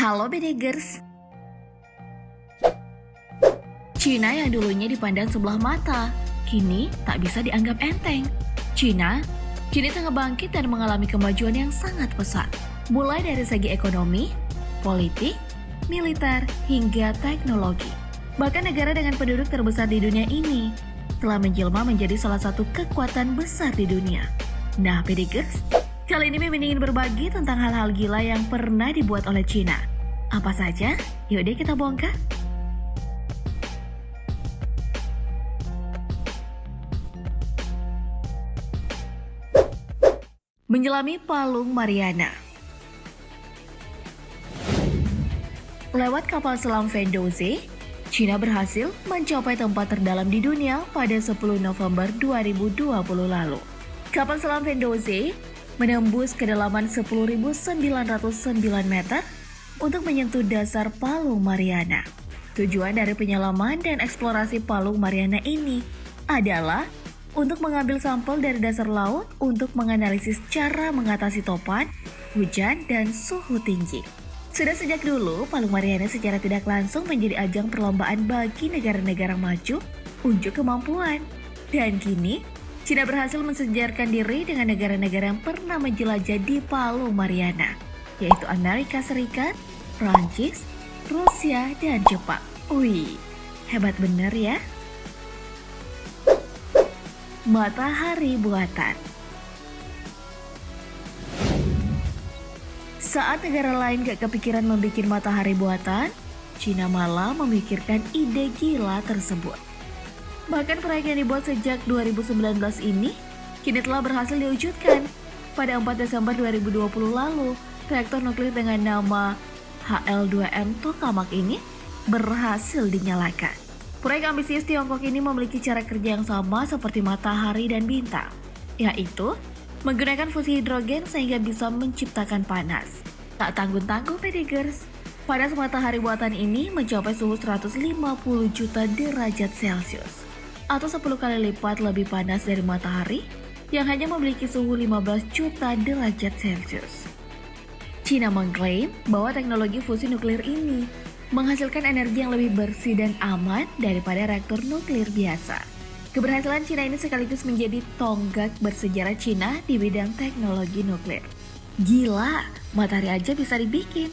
Halo Bedegers. Cina yang dulunya dipandang sebelah mata, kini tak bisa dianggap enteng. Cina kini tengah bangkit dan mengalami kemajuan yang sangat pesat. Mulai dari segi ekonomi, politik, militer, hingga teknologi. Bahkan negara dengan penduduk terbesar di dunia ini telah menjelma menjadi salah satu kekuatan besar di dunia. Nah Bedegers, kali ini Mimin ingin berbagi tentang hal-hal gila yang pernah dibuat oleh Cina. Apa saja? Yuk deh kita bongkar. Menyelami Palung Mariana. Lewat kapal selam Vendose, Cina berhasil mencapai tempat terdalam di dunia pada 10 November 2020 lalu. Kapal selam Vendose menembus kedalaman 10.909 meter untuk menyentuh dasar Palung Mariana. Tujuan dari penyelaman dan eksplorasi Palung Mariana ini adalah untuk mengambil sampel dari dasar laut untuk menganalisis cara mengatasi topan, hujan, dan suhu tinggi. Sudah sejak dulu, Palung Mariana secara tidak langsung menjadi ajang perlombaan bagi negara-negara maju unjuk kemampuan. Dan kini, Cina berhasil mensejarkan diri dengan negara-negara yang pernah menjelajah di Palung Mariana, yaitu Amerika Serikat, Prancis, Rusia, dan Jepang. Wih, hebat bener ya. Matahari buatan. Saat negara lain gak kepikiran membuat matahari buatan, Cina malah memikirkan ide gila tersebut. Bahkan proyek yang dibuat sejak 2019 ini kini telah berhasil diwujudkan. Pada 4 Desember 2020 lalu, reaktor nuklir dengan nama HL2M Tokamak ini berhasil dinyalakan. Proyek ambisius Tiongkok ini memiliki cara kerja yang sama seperti matahari dan bintang, yaitu menggunakan fusi hidrogen sehingga bisa menciptakan panas. Tak tanggung-tanggung Bedegers, panas matahari buatan ini mencapai suhu 150 juta derajat Celcius, atau 10 kali lipat lebih panas dari matahari yang hanya memiliki suhu 15 juta derajat Celcius. Cina mengklaim bahwa teknologi fusi nuklir ini menghasilkan energi yang lebih bersih dan aman daripada reaktor nuklir biasa. Keberhasilan Cina ini sekaligus menjadi tonggak bersejarah Cina di bidang teknologi nuklir. Gila, matahari aja bisa dibikin.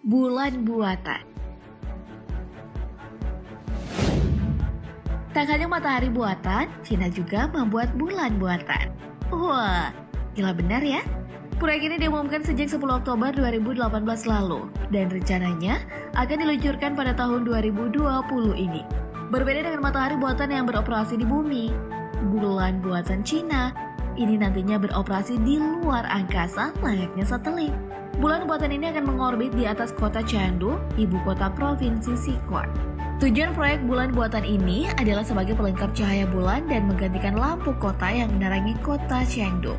Bulan buatan. Tak hanya matahari buatan, Cina juga membuat bulan buatan. Wah, gila benar ya? Proyek ini diumumkan sejak 10 Oktober 2018 lalu dan rencananya akan diluncurkan pada tahun 2020 ini. Berbeda dengan matahari buatan yang beroperasi di bumi, bulan buatan Cina ini nantinya beroperasi di luar angkasa layaknya satelit. Bulan buatan ini akan mengorbit di atas kota Chengdu, ibu kota provinsi Sichuan. Tujuan proyek bulan buatan ini adalah sebagai pelengkap cahaya bulan dan menggantikan lampu kota yang menerangi kota Chengdu.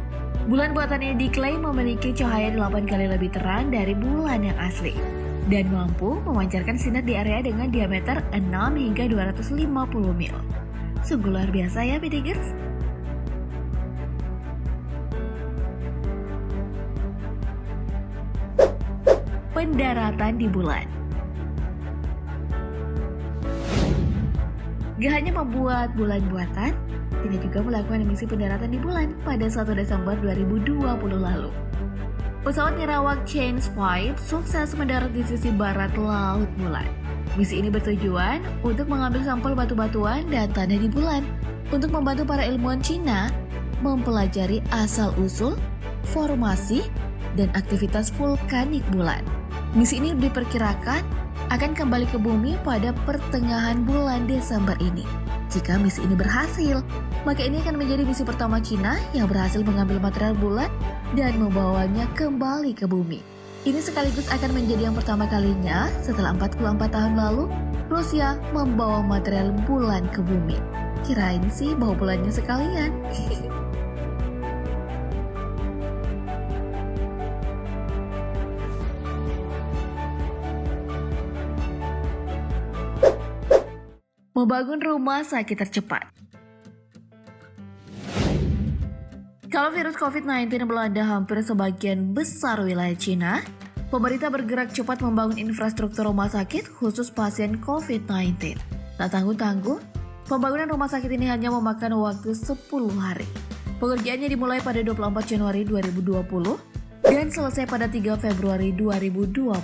Bulan buatan ini diklaim memiliki cahaya 8 kali lebih terang dari bulan yang asli dan mampu memancarkan sinar di area dengan diameter 6 hingga 250 mil. Sungguh luar biasa ya Bedegers. Pendaratan di bulan. Gak hanya membuat bulan buatan, Cina juga melakukan misi pendaratan di bulan pada 1 Desember 2020 lalu. Pesawat nirawak Chance 5 sukses mendarat di sisi barat laut bulan. Misi ini bertujuan untuk mengambil sampel batu-batuan dan tanah di bulan untuk membantu para ilmuwan Cina mempelajari asal-usul, formasi, dan aktivitas vulkanik bulan. Misi ini diperkirakan akan kembali ke bumi pada pertengahan bulan Desember ini. Jika misi ini berhasil, maka ini akan menjadi misi pertama Cina yang berhasil mengambil material bulan dan membawanya kembali ke bumi. Ini sekaligus akan menjadi yang pertama kalinya setelah 44 tahun lalu Rusia membawa material bulan ke bumi. Kirain sih bawa bulannya sekalian. Membangun rumah sakit tercepat. Kalau virus COVID-19 melanda hampir sebagian besar wilayah Cina, pemerintah bergerak cepat membangun infrastruktur rumah sakit khusus pasien COVID-19. Tak tanggung-tanggung, pembangunan rumah sakit ini hanya memakan waktu 10 hari. Pengerjaannya dimulai pada 24 Januari 2020 dan selesai pada 3 Februari 2020.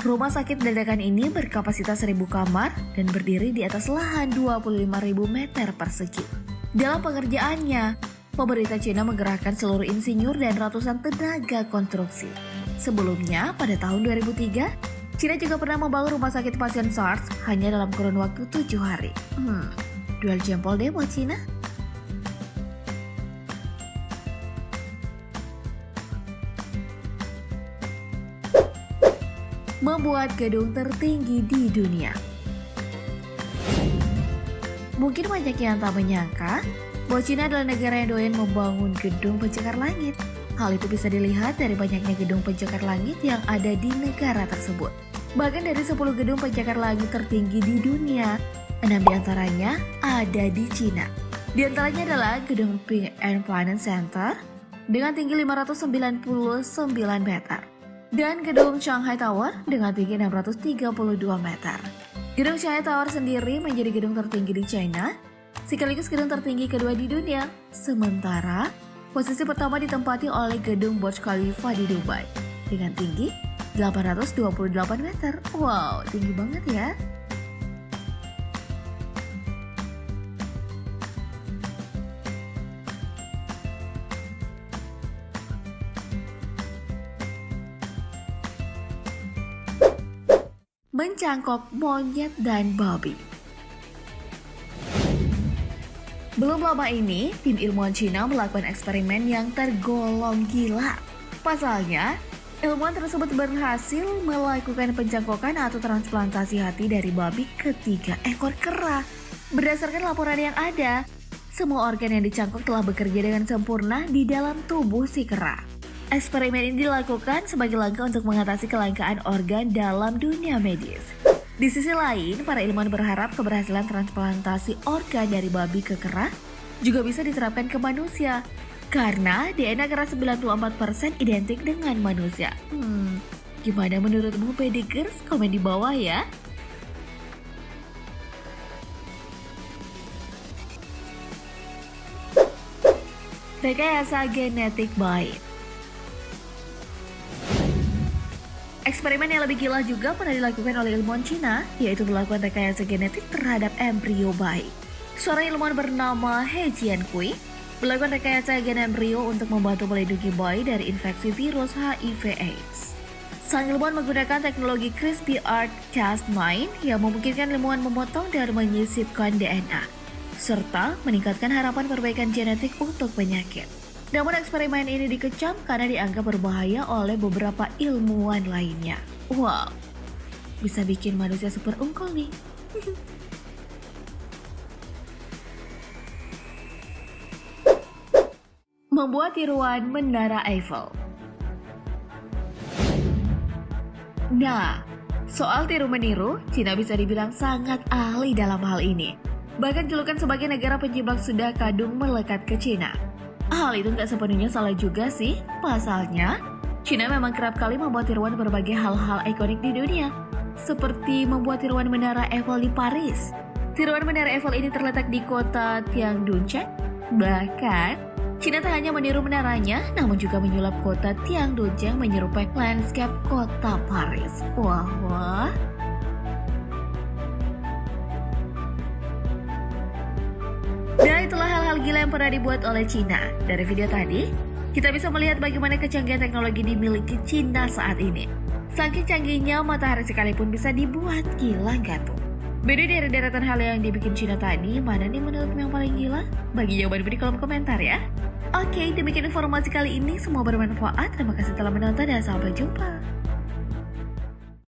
Rumah sakit dadakan ini berkapasitas 1.000 kamar dan berdiri di atas lahan 25.000 meter persegi. Dalam pengerjaannya, pemerintah Cina menggerakkan seluruh insinyur dan ratusan tenaga konstruksi. Sebelumnya, pada tahun 2003, Cina juga pernah membangun rumah sakit pasien SARS hanya dalam kurun waktu 7 hari. Duel jempol deh buat Cina. Membuat gedung tertinggi di dunia. Mungkin banyak yang tak menyangka bahwa Cina adalah negara yang doyan membangun gedung pencakar langit. Hal itu bisa dilihat dari banyaknya gedung pencakar langit yang ada di negara tersebut. Bahkan dari 10 gedung pencakar langit tertinggi di dunia, 6 diantaranya ada di Cina. Di antaranya adalah gedung Ping and Finance Center dengan tinggi 599 meter. Dan gedung Shanghai Tower dengan tinggi 632 meter. Gedung Shanghai Tower sendiri menjadi gedung tertinggi di China, sekaligus gedung tertinggi kedua di dunia. Sementara, posisi pertama ditempati oleh gedung Burj Khalifa di Dubai dengan tinggi 828 meter. Wow, tinggi banget ya. Mencangkok monyet dan babi. Belum lama ini, tim ilmuwan Cina melakukan eksperimen yang tergolong gila. Pasalnya, ilmuwan tersebut berhasil melakukan pencangkokan atau transplantasi hati dari babi ke 3 ekor kera. Berdasarkan laporan yang ada, semua organ yang dicangkok telah bekerja dengan sempurna di dalam tubuh si kera. Eksperimen ini dilakukan sebagai langkah untuk mengatasi kelangkaan organ dalam dunia medis. Di sisi lain, para ilmuwan berharap keberhasilan transplantasi organ dari babi ke kera juga bisa diterapkan ke manusia. Karena DNA kera 94% identik dengan manusia. Gimana menurutmu pedigers? Komen di bawah ya. Rekayasa genetik baik. Eksperimen yang lebih gila juga pernah dilakukan oleh ilmuwan Cina, yaitu melakukan rekayasa genetik terhadap embrio bayi. Seorang ilmuwan bernama He Jiankui melakukan rekayasa gen embrio untuk membantu melindungi bayi dari infeksi virus HIV/AIDS. Sang ilmuwan menggunakan teknologi CRISPR-Cas9 yang memungkinkan ilmuwan memotong dan menyisipkan DNA, serta meningkatkan harapan perbaikan genetik untuk penyakit. Namun eksperimen ini dikecam karena dianggap berbahaya oleh beberapa ilmuwan lainnya. Wow, bisa bikin manusia super unggul nih. Membuat tiruan Menara Eiffel. Nah, soal tiru-meniru, Cina bisa dibilang sangat ahli dalam hal ini. Bahkan julukan sebagai negara penjiplak sudah kadung melekat ke Cina. Hal itu nggak sepenuhnya salah juga sih. Pasalnya, Cina memang kerap kali membuat tiruan berbagai hal-hal ikonik di dunia. Seperti membuat tiruan Menara Eiffel di Paris. Tiruan Menara Eiffel ini terletak di kota Tiangduncheng. Bahkan, Cina tak hanya meniru menaranya, namun juga menyulap kota Tiangduncheng menyerupai landscape kota Paris. Wah. Dan itulah hal-hal gila yang pernah dibuat oleh Cina. Dari video tadi, kita bisa melihat bagaimana kecanggihan teknologi dimiliki Cina saat ini. Saking canggihnya, matahari sekalipun bisa dibuat. Gila nggak tuh? Beda dari deretan hal yang dibikin Cina tadi, mana nih menurutmu yang paling gila? Bagi jawaban di kolom komentar ya. Oke, demikian informasi kali ini. Semua bermanfaat. Terima kasih telah menonton dan sampai jumpa.